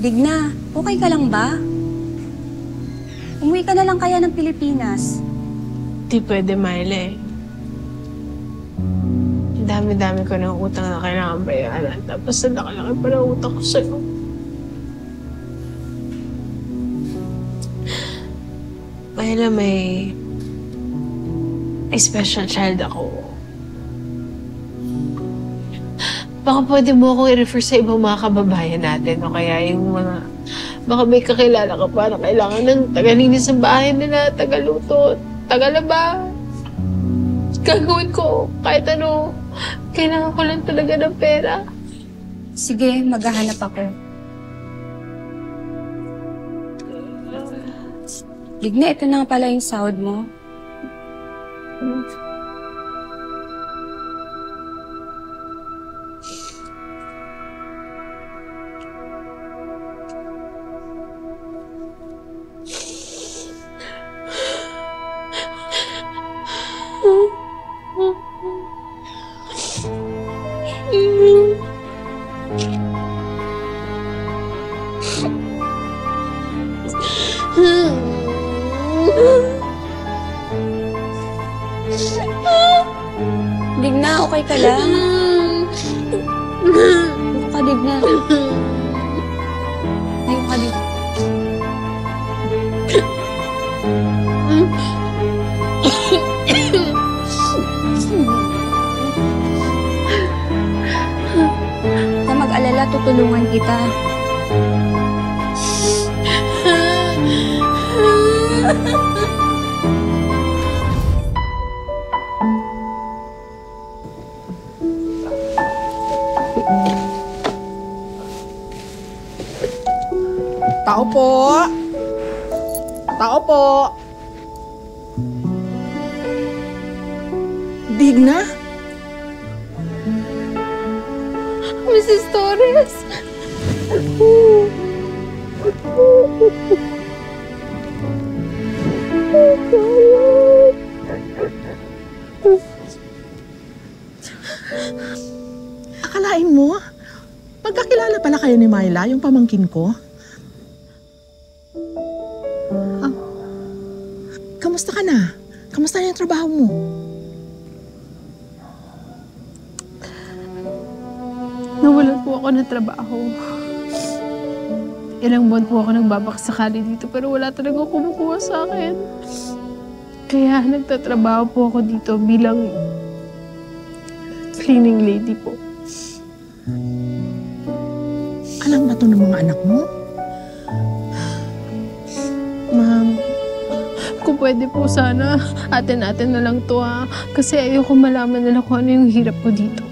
Digna, okay ka lang ba? Umuwi ka na lang kaya ng Pilipinas. Di pwede, Miley. Dami-dami ko ng utang na kailangan bayaran. Tapos ang laki-laki pa ng utang ko sa'yo. Miley, may special child ako. Baka pwede mo akong i-refer sa ibang mga kababayan natin o kaya yung mga... Baka may kakilala ka pa na kailangan ng tagalinis ng bahay nila, tagaluto, tagalaba. Gagawin ko kahit ano. Kailangan ko lang talaga ng pera. Sige, maghahanap ako. Digna, ito na nga pala yung sahod mo. Digna, okay ka lang? Ano ka, Digna? Ayun ka, Digna. Huwag ka mag-alala, tutulungan kita. Tao po! Tao po! Digna? Mrs. Torres! Akalain mo? Magkakilala pala kayo ni Myla, yung pamangkin ko? Kamusta ka na? Kamusta na yung trabaho mo? Nawalan po ako ng trabaho. Ilang buwan po ako nagbabakasakali dito pero wala talagang kumukuha sa akin. Kaya nagtatrabaho po ako dito bilang cleaning lady po. Alam ba ito ng mga anak mo? Ma'am, kung pwede po sana, atin-atin na lang to ha. Kasi ayoko malaman nila kung ano yung hirap ko dito.